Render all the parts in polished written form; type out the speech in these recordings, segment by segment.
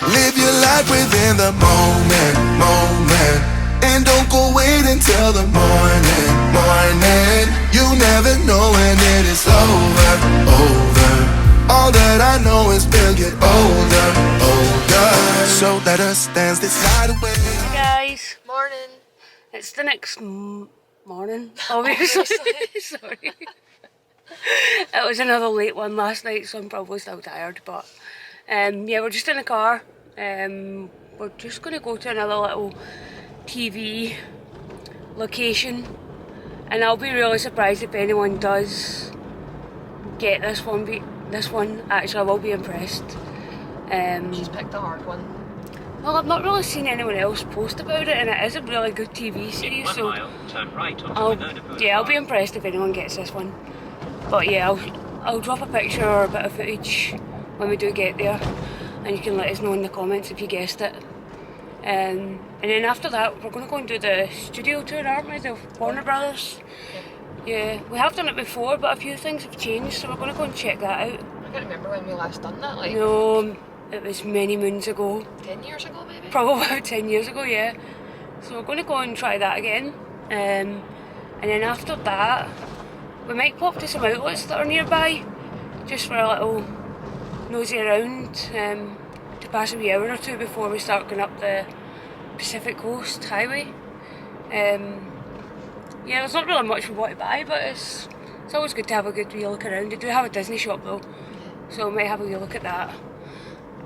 Live your life within the moment, moment. And don't go wait until the morning, morning. You never know when it is over, over. All that I know is we'll get older, older. So let us dance this night away. Hey guys. Morning. It's the next morning, obviously. Sorry. It was another late one last night, so I'm probably still tired, but yeah, we're just in the car. We're just going to go to another little TV location, and I'll be really surprised if anyone does get this one. Actually, I will be impressed. She's picked a hard one. Well, I've not really seen anyone else post about it, and it is a really good TV series, so turn right I'll be impressed if anyone gets this one. But yeah, I'll drop a picture or a bit of footage when we do get there, and you can let us know in the comments if you guessed it. And then after that, we're going to go and do the studio tour, aren't we, the Warner Brothers? Yeah, we have done it before, but a few things have changed, so we're going to go and check that out. I can't remember when we last done that, like... No, it was many moons ago. 10 years ago, maybe? Probably about 10 years ago, yeah. So we're going to go and try that again. And then after that, we might pop to some outlets that are nearby, just for a little nosy around, to pass a wee hour or two before we start going up the Pacific Coast Highway. Yeah, there's not really much we want to buy, but it's always good to have a good wee look around. They do have a Disney shop though, so we might have a wee look at that.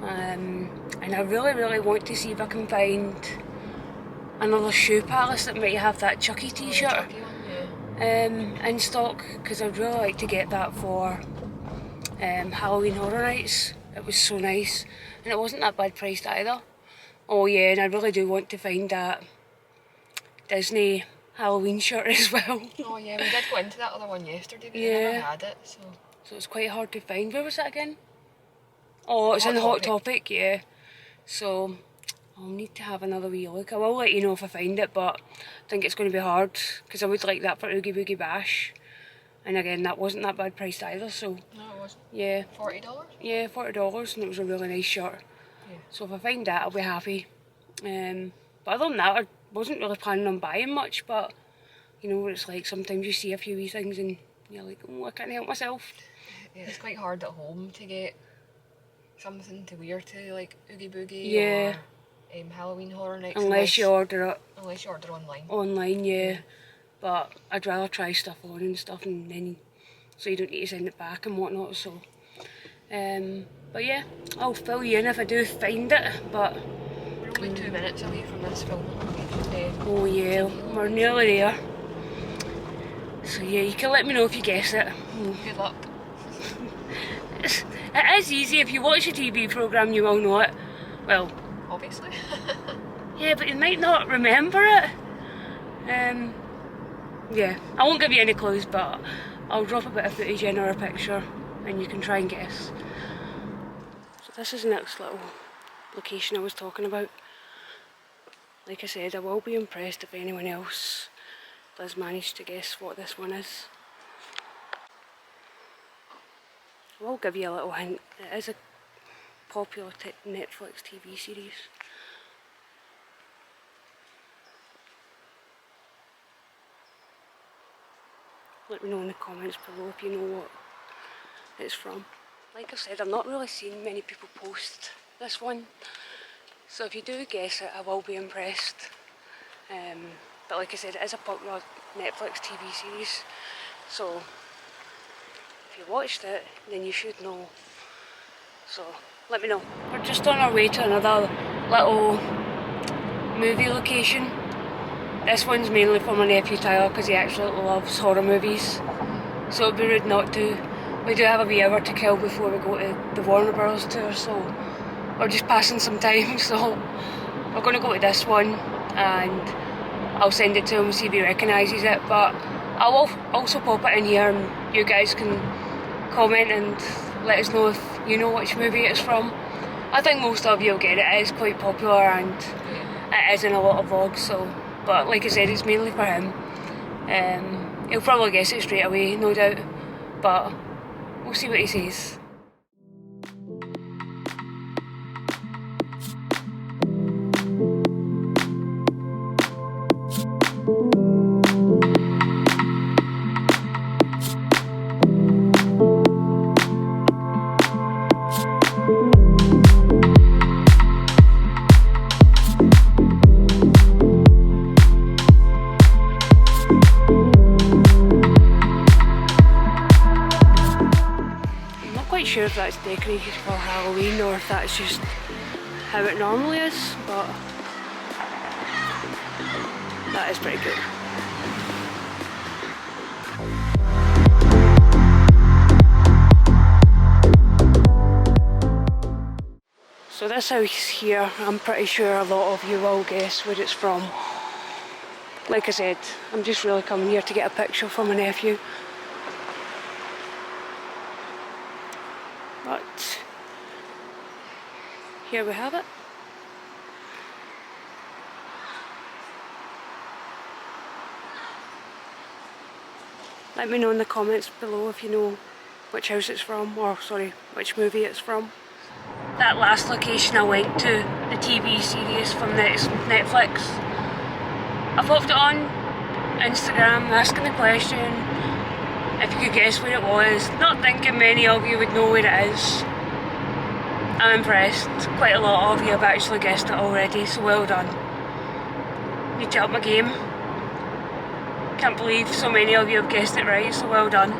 And I really want to see if I can find another shoe palace that might have that Chucky t-shirt in stock, because I'd really like to get that for Halloween Horror Nights. It was so nice, and it wasn't that bad priced either. Oh yeah, and I really do want to find that Disney Halloween shirt as well. Oh yeah, we did go into that other one yesterday, but we Yeah. never had it, so... So it's quite hard to find. Where was that again? Oh, it's in Hot Topic, yeah. So I'll need to have another wee look. I will let you know if I find it, but I think it's going to be hard, because I would like that for Oogie Boogie Bash. And again, that wasn't that bad priced either, so... No, it wasn't. Yeah. $40? Yeah, $40, and it was a really nice shirt. Yeah. So if I find that, I'll be happy. But other than that, I wasn't really planning on buying much, but you know what it's like, sometimes you see a few wee things and you're like, oh, I can't help myself. Yeah, it's quite hard at home to get something to wear to, like Oogie Boogie Yeah. or Halloween Horror Nights. Unless you order it Unless you order online. online, yeah. But I'd rather try stuff on and stuff, and then so you don't need to send it back and whatnot. So, but yeah, I'll fill you in if I do find it. But We're only 2 minutes away from this film. Oh yeah, we're nearly there. So yeah, you can let me know if you guess it. Good luck. It is easy. If you watch a TV programme, you will know it. Well, Obviously. yeah, but you might not remember it. Yeah, I won't give you any clues, but I'll drop a bit of footage in or a picture and you can try and guess. So this is the next little location I was talking about. Like I said, I will be impressed if anyone else does manage to guess what this one is. I will give you a little hint. It is a popular Netflix TV series. Let me know in the comments below if you know what it's from. Like I said, I've not really seen many people post this one, so if you do guess it, I will be impressed. But like I said, it is a popular Netflix TV series, so if you watched it, then you should know. So let me know. We're just on our way to another little movie location. This one's mainly for my nephew Tyler, because he absolutely loves horror movies, so it'd be rude not to. We do have a wee hour to kill before we go to the Warner Brothers tour, so we're just passing some time. So we're going to go to this one, and I'll send it to him, see if he recognises it, but I will also pop it in here and you guys can comment and let us know if you know which movie it's from. I think most of you will get it. It is quite popular and it is in a lot of vlogs, so, but like I said, it's mainly for him. He'll probably guess it straight away, no doubt, but we'll see what he says. sure if that's decorated for Halloween or if that's just how it normally is, but that is pretty cool. So this house here, I'm pretty sure a lot of you will guess where it's from. Like I said, I'm just really coming here to get a picture for my nephew. But here we have it. Let me know in the comments below if you know which house it's from, or sorry, which movie it's from. That last location I went to, the TV series from Netflix, I popped it on Instagram asking the question if you could guess where it was, not thinking many of you would know where it is. I'm impressed, quite a lot of you have actually guessed it already, so well done. Need to up my game. Can't believe so many of you have guessed it right, so well done.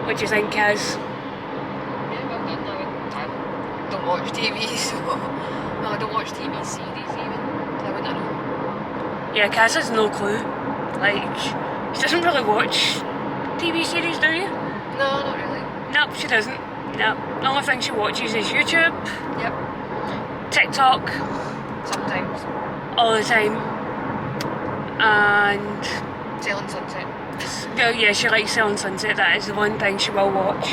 What do you think, Kaz? Yeah, well done. I don't watch TV, so well, I don't watch TV series even. I wouldn't know. Yeah, Kaz has no clue. Like, she doesn't really watch TV series, do you? No, not really. Nope, she doesn't. Nope. The only thing she watches is YouTube, Yep. TikTok, Sometimes. all the time. And Selling Sunset. well, yeah, she likes Selling Sunset. That is the one thing she will watch.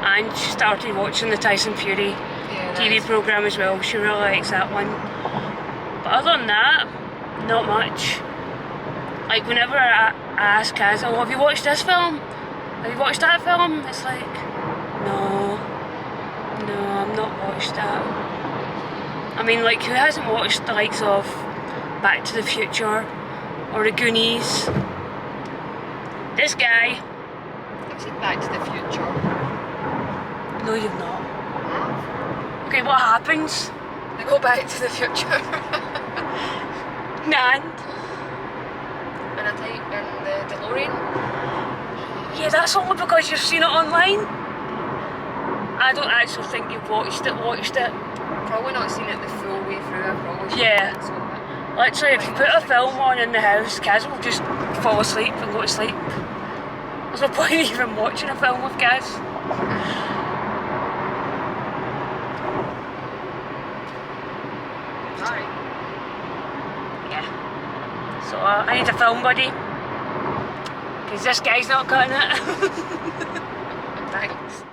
And she started watching the Tyson Fury Yeah, TV programme as well. She really likes that one. But other than that, not much. Like whenever I ask Kaz, oh, have you watched this film? Have you watched that film? It's like, no, I've not watched that. I mean, like, who hasn't watched the likes of Back to the Future or The Goonies? This guy. I've seen Back to the Future. No, you've not. Okay, what happens? I go back to the future. Nan. And I take in the DeLorean. Yeah, that's only because you've seen it online. I don't actually think you've watched it. Probably not seen it the full way through. I've probably seen Yeah. it, so Literally, if you put a film on in the house, Kaz will just fall asleep and go to sleep. There's no point even watching a film with Kaz. Alright. Yeah. So I need a film buddy. Because this guy's not cutting it. Thanks.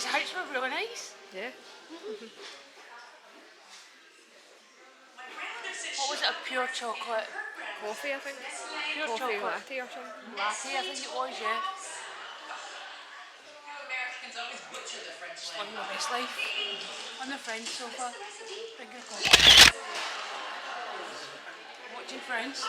his house were really nice. Yeah. What was it, a pure chocolate Coffee, I think. Pure Coffee chocolate latte or something. latte, I think it was, yeah. Just living my best life. On the Friends sofa, drinking a coffee. Watching Friends.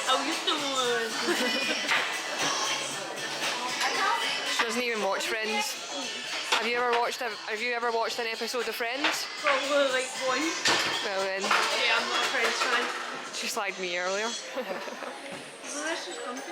How you doing? She doesn't even watch Friends. Have you ever watched an episode of Friends? Probably like one. Well then, Yeah, I'm not a Friends fan. she slagged me earlier. Well, this is comfy.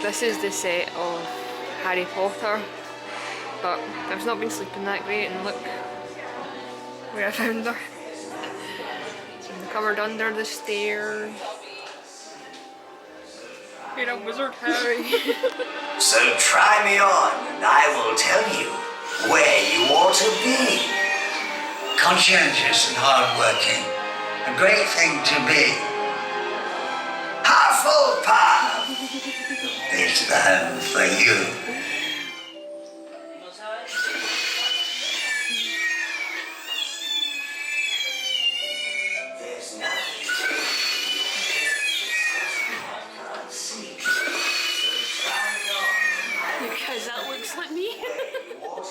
This is the set of Harry Potter, but I've not been sleeping that great, and look where I found her. It's in the cupboard under the stairs. You're a wizard, Harry. So try me on, and I will tell you where you ought to be. Conscientious and hardworking, a great thing to be. Hufflepuff! It's the home for you. There's nothing I can't see. So try me on. Because that looks like me.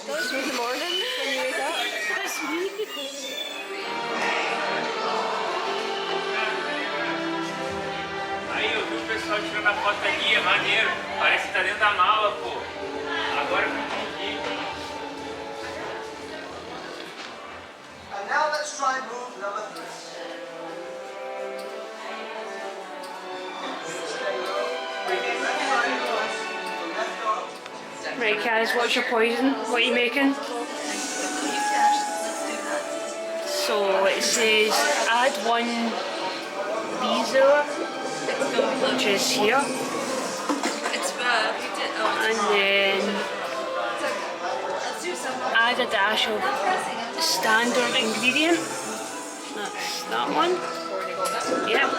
That's in the morning when you wake up. That's me. Aí eu vi o pessoal tirando a foto aqui, é maneiro. Parece que tá dentro da mala, pô. Agora que eu entendi. And now let's try move number 3. Right, Kaz, what's your poison? What are you making? So it says add 1 visa, which is here, and then add a dash of standard ingredient. That's that one. Yep.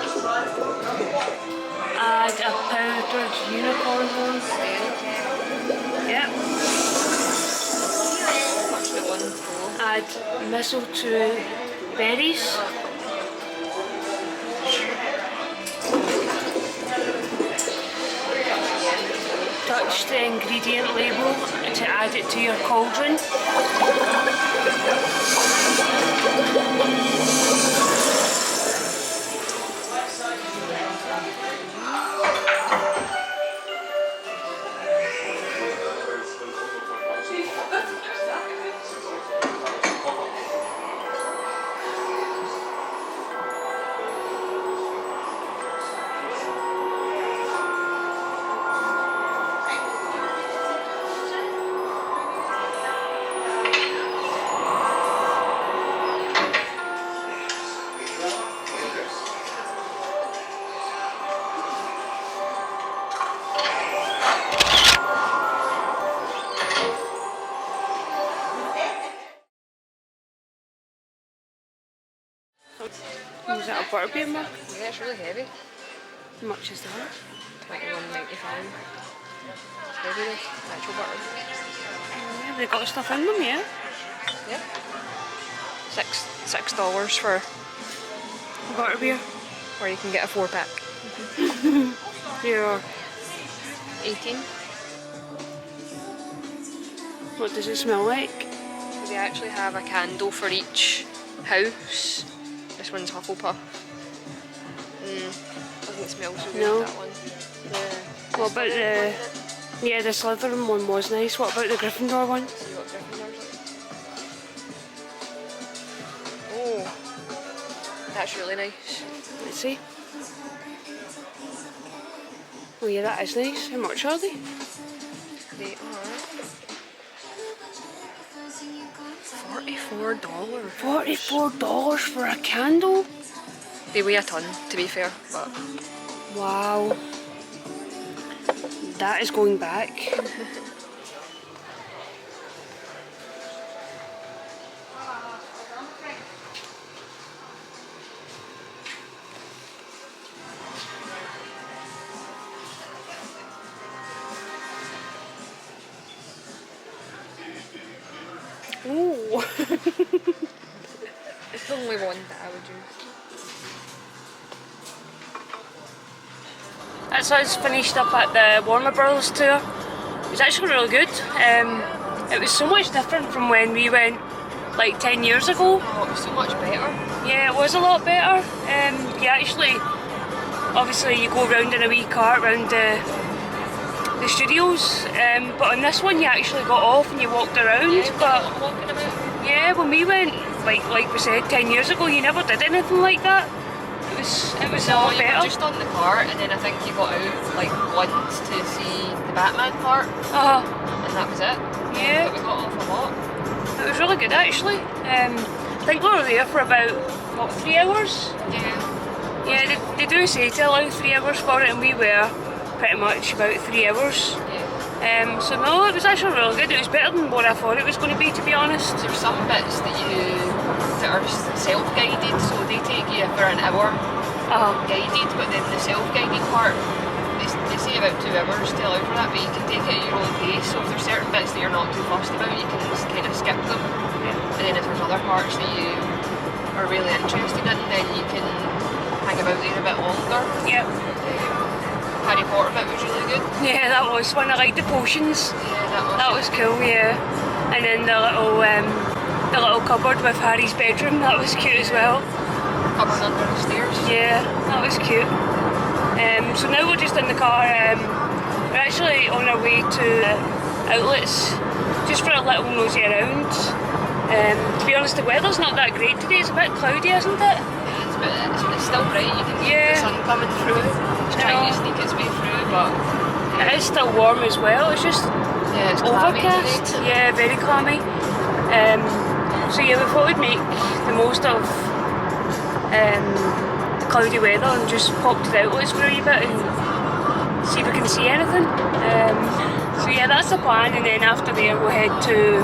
Add a powdered unicorn horn. Yep. Add mistletoe berries. Touch the ingredient label to add it to your cauldron. Is that a butterbeer mug? Yeah, it's really heavy. How much is that? $21.95. It's heavy though, actual butter. Yeah, they got stuff in them, yeah? Yeah. $6 for Butterbeer. where you can get a 4-pack. Yeah. 18. What does it smell like? They actually have a candle for each house. This one's Hufflepuff. Doesn't smell so good, No. that one. What about the... Yeah, the Slytherin one was nice. What about the Gryffindor one? See what Gryffindor's like. Oh, that's really nice. Let's see. Oh yeah, that is nice. How much are they? They are $44. $44 for a candle? They weigh a ton, to be fair, but Wow. That is going back. Ooh. it's the only one that I would use. That's us finished up at the Warner Brothers tour. It was actually really good. It was so much different from when we went like 10 years ago. Oh, it was so much better. Yeah, it was a lot better. You actually, obviously you go round in a wee cart round the studios, but on this one you actually got off and you walked around. Yeah, but walking about. yeah, when we went, like we said, 10 years ago, you never did anything like that. It was It was a No, lot you were better. just on the cart, and then I think you got out like once to see the Batman part, Oh, and that was it. yeah. But we got off a lot. It was really good actually. I think we were there for about, what, 3 hours? Yeah. Yeah, they do say to allow 3 hours for it, and we were pretty much about 3 hours. Yeah. So no, it was actually really good. It was better than what I thought it was going to be, to be honest. There's some bits that are self-guided, so they take you for an hour guided, but then the self-guided part, they say about 2 hours to allow for that, but you can take it at your own pace. So if there's certain bits that you're not too fussed about, you can just kind of skip them. And then if there's other parts that you are really interested in, then you can hang about there a bit longer. Yep. Harry Potter bit was really good. Yeah, that was fun. I liked the potions. Yeah, That was cool, yeah. And then the little cupboard with Harry's bedroom, that was cute as well. Cupboard under the stairs. Yeah, that was cute. So now we're just in the car. We're actually on our way to outlets, just for a little nosy around. To be honest, the weather's not that great today. It's a bit cloudy, isn't it? It's still bright, you can see the sun coming through. It's trying to sneak its way through, but it is still warm as well. It's just it's clammy overcast. today. Yeah, very clammy. So yeah, we thought we'd make the most of the cloudy weather and just pop to the outlets for a wee bit and see if we can see anything. So yeah, that's the plan, and then after there we'll head to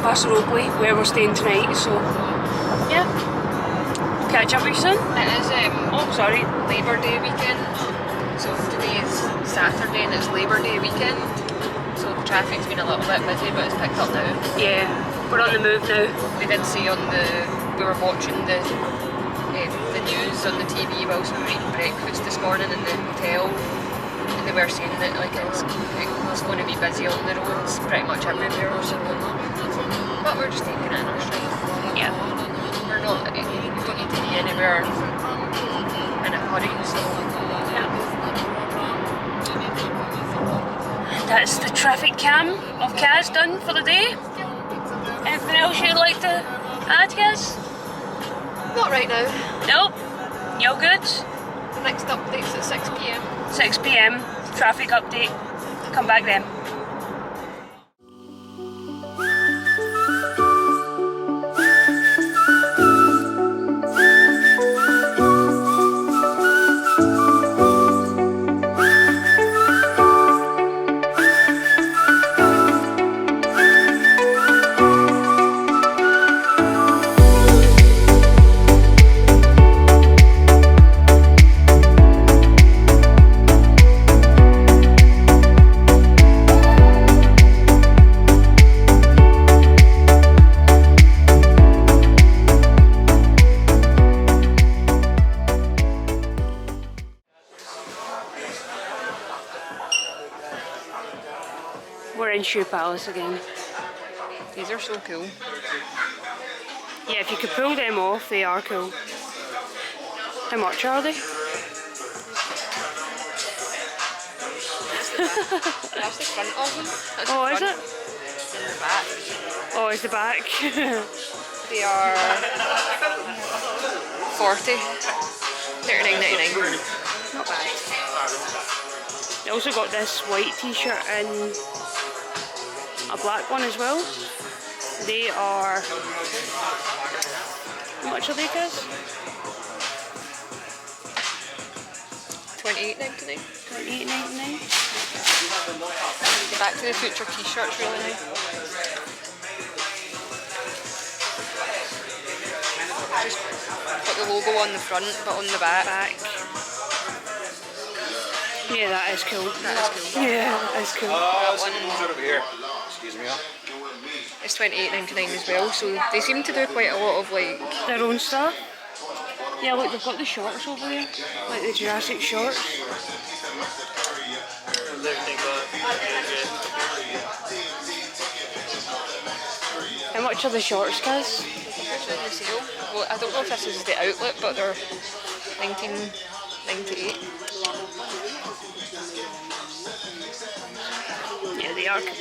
Paso Robles, where we're staying tonight. So yeah, catch up with you soon. It is Sorry. Labour Day weekend, so today is Saturday and it's Labour Day weekend, so the traffic's been a little bit busy, but it's picked up now. Yeah, we're on the move now. They did say we were watching the news on the TV whilst we were eating breakfast this morning in the hotel, and they were saying that like it's going to be busy on the roads pretty much everywhere, so but we're just taking it in our stride. Yeah. We don't need to be anywhere in a hurry, so That's the traffic cam of Kaz done for the day. Anything else you'd like to add, Kaz? not right now. Nope. You all good? The next update's at 6 PM. 6 PM, traffic update. Come back then. We're in Shoe Palace again. These are so cool. Yeah, if you could pull them off, they are cool. How much are they? That's the front of them. That's Oh, the is front it? and the back. Oh, it's the back. They are 40. 39.99. Not bad. They also got this white t-shirt and a black one as well. They are... How much are they, guys? $28.99. $28.99. The Back to the Future t-shirt's really nice. Just got the logo on the front, but on the back. Yeah, that is cool. That is cool. Yeah, that is cool. That one, over here. Excuse me. it's $28.99 as well, so they seem to do quite a lot of like... Their own stuff. Yeah, look, they've got the shorts over there. Like the Jurassic shorts. How much are the shorts, guys? Actually, the sale. Well, I don't know if this is the outlet, but they're $19.98. Yeah, they are cool.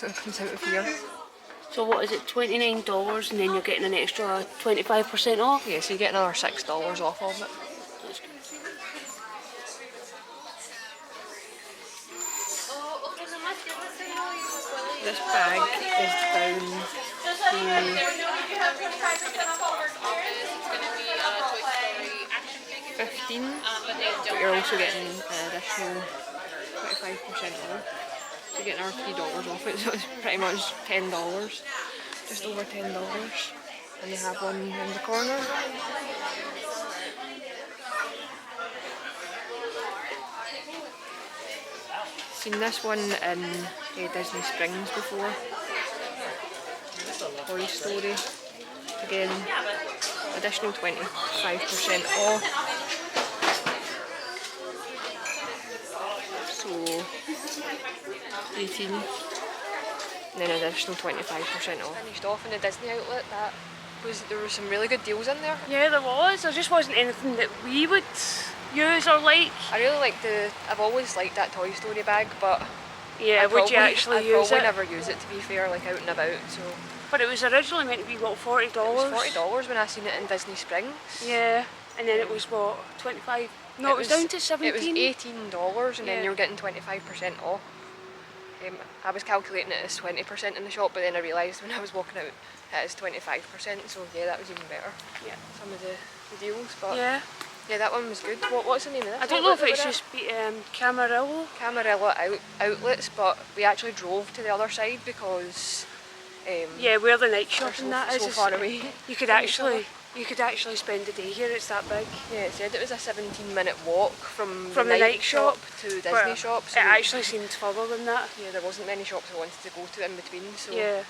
So it comes out of here. So what is it, $29 and then you're getting an extra 25% off? Yeah, so you get another $6 off of it. That's good. This bag is down to 15, but you're also getting an additional 25% off. So you're getting our $3 off it, so it's pretty much $10, just over $10. And they have one in the corner. Seen this one in Disney Springs before. Toy Story. Again, additional 25% off. So 18. And then additional 25% off. Finished off in the Disney outlet. There were some really good deals in there. Yeah, there was. There just wasn't anything that we would use or like. I really like I've always liked that Toy Story bag, but yeah, would you actually use it? I'd probably never use it, to be fair, like out and about. So. But it was originally meant to be what, $40? It was $40 when I seen it in Disney Springs. Yeah, and then it was what, 25? No, it was down to 17. It was $18, and then you're getting 25% off. I was calculating it as 20% in the shop, but then I realised when I was walking out it is 25%. So yeah, that was even better. Yeah, some of the deals, but yeah. Yeah, that one was good. What's the name of this? I don't know if it's just Camarillo. Camarillo outlets, but we actually drove to the other side because yeah, where the night shop and that is so far away. You could actually spend the day here. It's that big. Yeah, it said it was a 17-minute walk from the night shop to Disney shop. So it actually seemed further than that. Yeah, there wasn't many shops I wanted to go to in between. So yeah,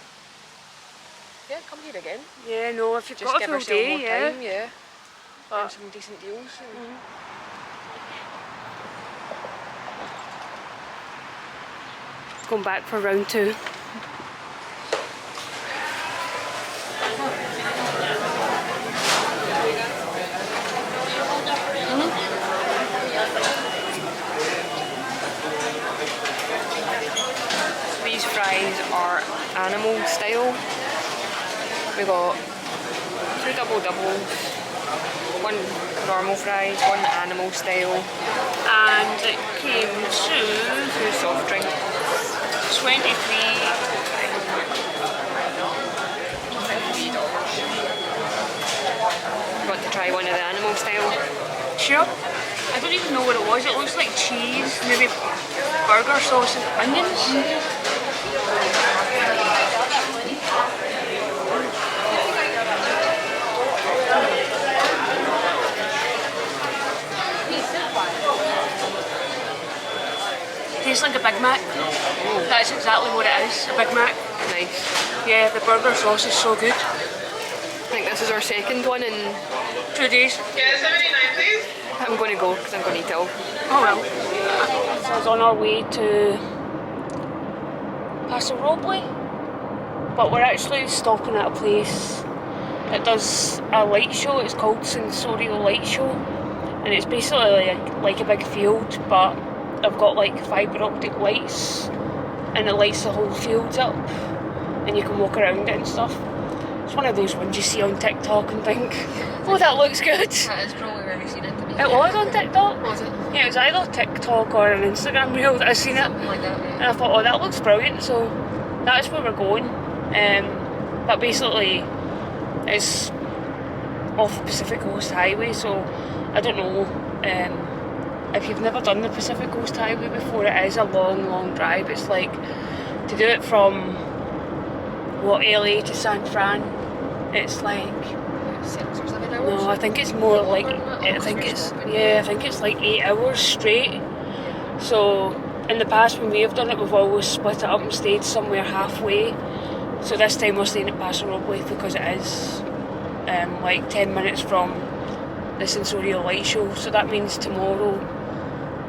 come here again. Yeah, no, if you've just got a full day, more yeah. Time, yeah. But and some decent deals. Going back for round 2. These fries are animal style. We got 2 double-doubles, 1 normal fries, 1 animal style, And it came to 2 soft drinks. 23. Want to try one of the animal style? Sure. I don't even know what it was. It looks like cheese, maybe burger sauce and onions. Tastes like a Big Mac. That's exactly what it is, a Big Mac. Nice. Yeah, the burger sauce is so good. I think this is our second one in 2 days. Yeah, 79 please. I'm going to go because I'm going to eat it all. Oh well. So I was on our way to Paso Robles, but we're actually stopping at a place that does a light show. It's called Sensorio Light Show, and it's basically like a big field, but I've got like fibre optic lights, and it lights the whole fields up, and you can walk around it and stuff. It's one of those ones you see on TikTok and think, oh, that looks good. That is probably where I've seen it. It was on TikTok. Was it? Yeah, it was either TikTok or an Instagram reel that I seen it. Something like that, yeah. And I thought, oh, that looks brilliant, so that's where we're going. But basically, it's off the Pacific Coast Highway, so I don't know if you've never done the Pacific Coast Highway before. It is a long, long drive. It's like, to do it from, LA to San Fran, it's like 6 or 7 hours? no, I think it's more like I think it's like 8 hours straight. So in the past when we have done it, we've always split it up and stayed somewhere halfway. So this time we're staying at Paso Robles because it is like 10 minutes from the Sensorio light show. So that means tomorrow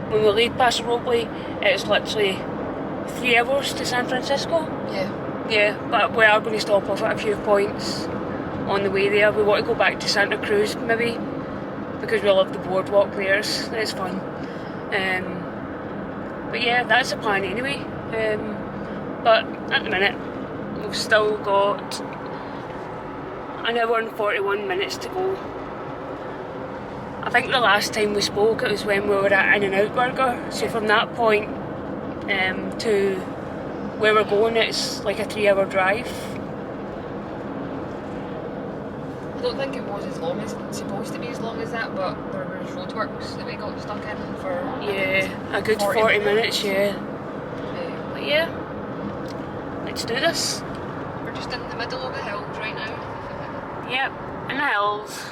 when we leave Paso Robles, it's literally 3 hours to San Francisco. Yeah, but we are going to stop off at a few points on the way there. We want to go back to Santa Cruz maybe, because we love the boardwalk there. It's fun. But yeah, that's the plan anyway. But at the minute we've still got an hour and 41 minutes to go. I think the last time we spoke it was when we were at In-N-Out Burger, so from that point to where we're going it's like a 3-hour drive. I don't think it was as long as it's supposed to be as long as that, but there was roadworks that we got stuck in for a good 40 minutes, yeah. But yeah, let's do this. We're just in the middle of the hills right now. Yep, in the hills.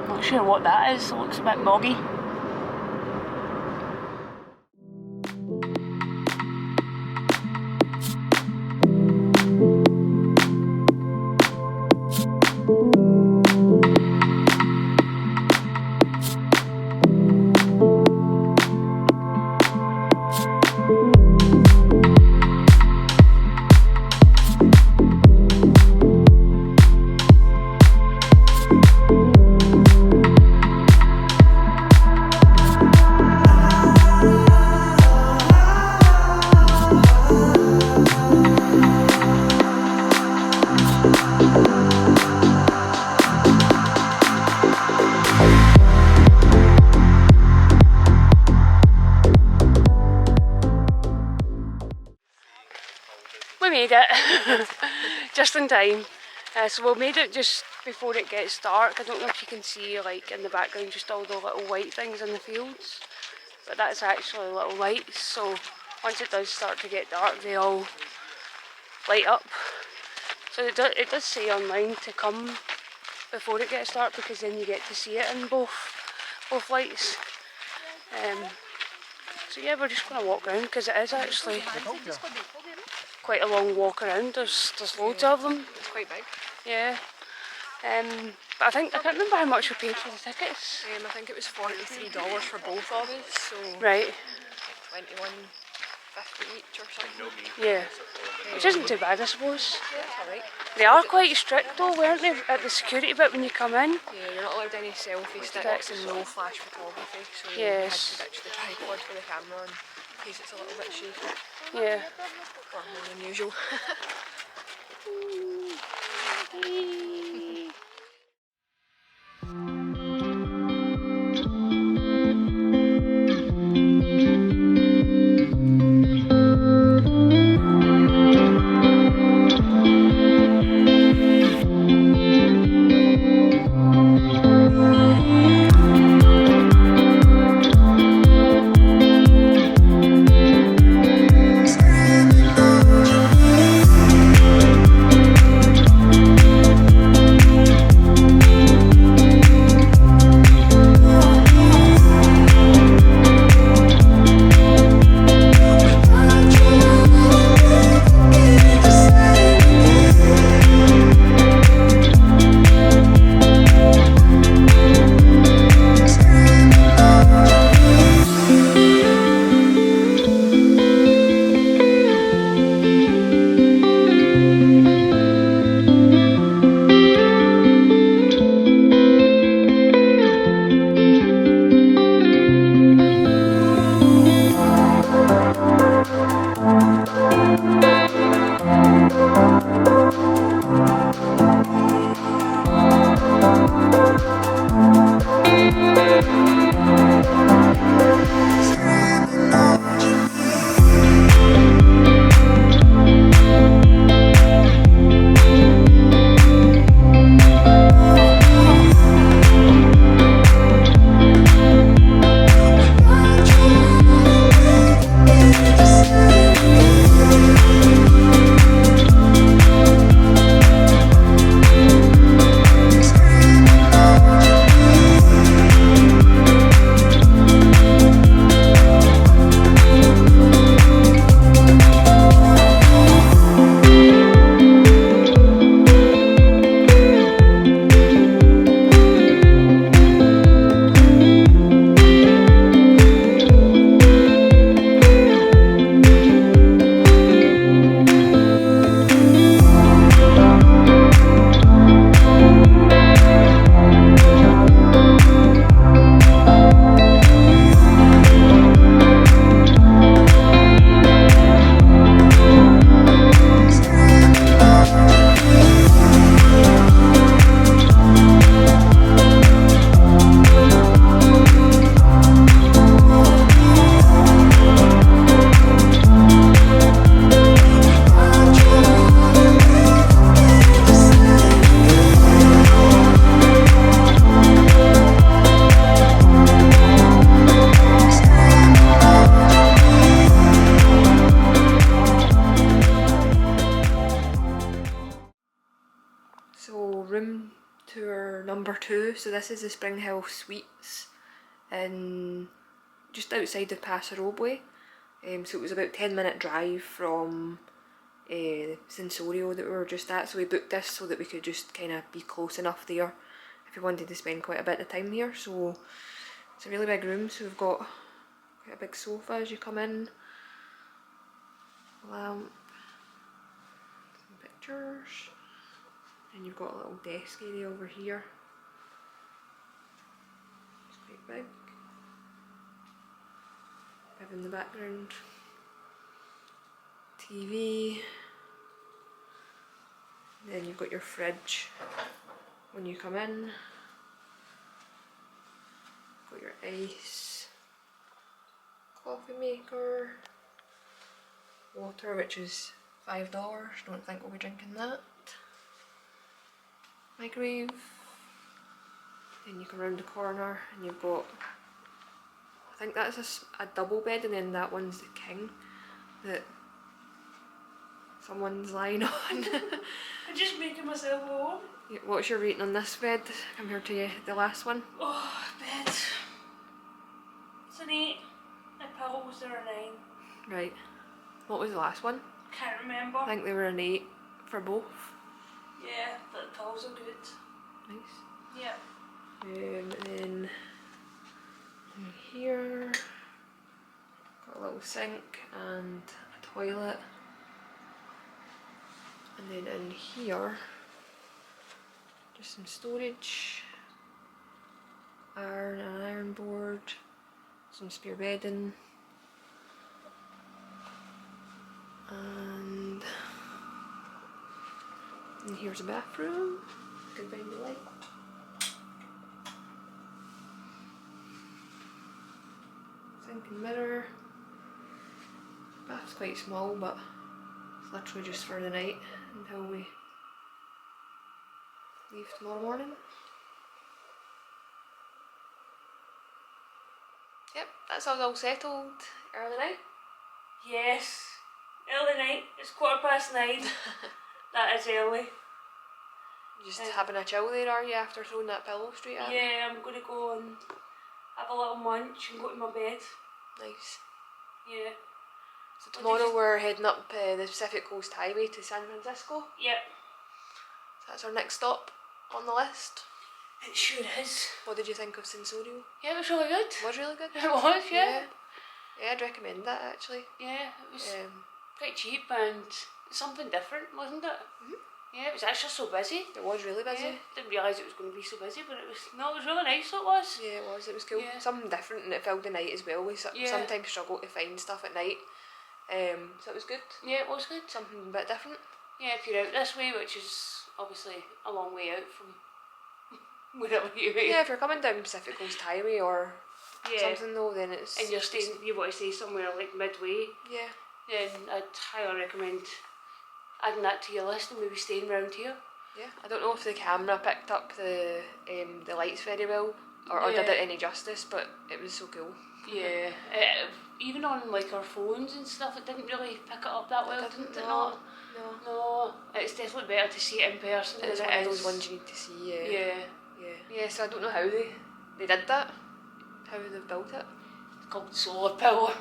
Not sure what that is, it looks a bit boggy. We made it, just in time. So we made it just before it gets dark. I don't know if you can see like in the background just all the little white things in the fields, but that's actually little lights, so once it does start to get dark they all light up. So it does say online to come before it gets dark because then you get to see it in both lights. So yeah, we're just going to walk around because it is actually quite a long walk around. There's loads of them. It's quite big. Yeah. But I can't remember how much we paid for the tickets. I think it was $43 for both of us, so Right. $21.50 each or something. Yeah. Which isn't too bad, I suppose. Yeah, that's alright. They are quite strict though, weren't they, at the security bit when you come in? Yeah, you're not allowed any selfie sticks and no flash photography, so you had Yes. to ditch the tripod for the camera in case it's a little bit shaky, Yeah. or more than usual. So room tour number 2. So this is the Spring Hill Suites in just outside of Paso Robles. So it was about 10-minute drive from Sensorio that we were just at. So we booked this so that we could just kind of be close enough there if we wanted to spend quite a bit of time here. So it's a really big room. So we've got quite a big sofa as you come in. Lamp. Some pictures. And you've got a little desk area over here. It's quite big. Bed in the background. TV. And then you've got your fridge when you come in. Got your ice. Coffee maker. Water, which is $5. Don't think we'll be drinking that. Microwave. Then you come around the corner and you've got, I think that's a double bed, and then that one's the king that someone's lying on. I'm just making myself warm. What's your rating on this bed compared to the last one? Oh, bed. It's an 8. My pillows are a 9. Right. What was the last one? Can't remember. I think they were an 8 for both. Yeah, but the pillows are good. Nice. Yeah. And then in here, got a little sink and a toilet. And then in here, just some storage, an iron board, some spare bedding, and here's a bathroom. You can find the light. Sink and mirror. Bath's quite small, but it's literally just for the night until we leave tomorrow morning. Yep, that's all settled. Early night. Yes. Early night. It's 9:15. That is early. Just having a chill there, are you, after throwing that pillow straight at me? Yeah, I'm going to go and have a little munch and go to my bed. Nice. Yeah. So tomorrow we're heading up the Pacific Coast Highway to San Francisco. Yep. So that's our next stop on the list. It sure is. What did you think of Sensorio? Yeah, it was really good. It was really good. It was, yeah. Yeah, I'd recommend that actually. Yeah, it was quite cheap and something different, wasn't it? Mm-hmm. Yeah, it was actually so busy. It was really busy. Yeah, didn't realise it was going to be so busy, but it was really nice, so it was. Yeah, it was. It was cool. Yeah. Something different, and it filled the night as well. We sometimes struggle to find stuff at night. So it was good. Yeah, it was good. Something a bit different. Yeah, if you're out this way, which is obviously a long way out from wherever you're at. Yeah, if you're coming down Pacific Coast Highway or Yeah. something though, then it's... And you're staying, you want to stay somewhere like midway, Yeah. then I'd highly recommend adding that to your list and maybe staying around here. Yeah. I don't know if the camera picked up the lights very well or did it any justice, but it was so cool. Yeah. Even on like our phones and stuff, it didn't really pick it up that well, didn't it? No. No. It's definitely better to see it in person than It's it one of is. those ones you need to see. Yeah. Yeah, so I don't know how they did that, how they've built it. It's called solar power.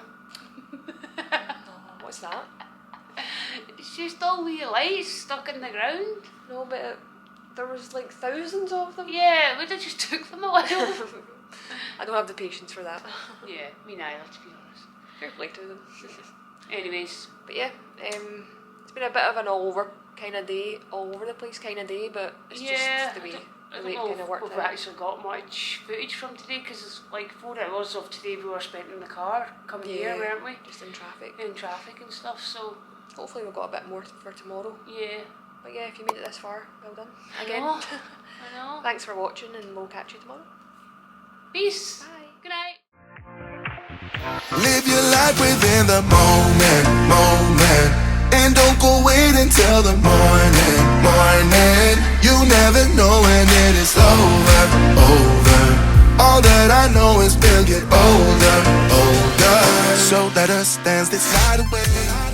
What's that? It's just all wee lights stuck in the ground. No, but there was like thousands of them. Yeah, we just took them a while. I don't have the patience for that. Yeah, me neither, to be honest. Fair play to them. Anyways. But yeah, it's been a bit of an all over the place kind of day, but it's just the way I it don't know kind of if worked we've out. actually got much footage from today because it's like 4 hours of today we were spent in the car coming here, weren't we? Just in traffic. In traffic and stuff, so Hopefully we've got a bit more for tomorrow. yeah. But yeah, if you made it this far, well done. Again. I know. Thanks for watching and we'll catch you tomorrow. Peace. Bye. Good night. Live your life within the moment. And don't go wait until the morning. You never know when it is over. All that I know is we'll get older. So let us dance this night away.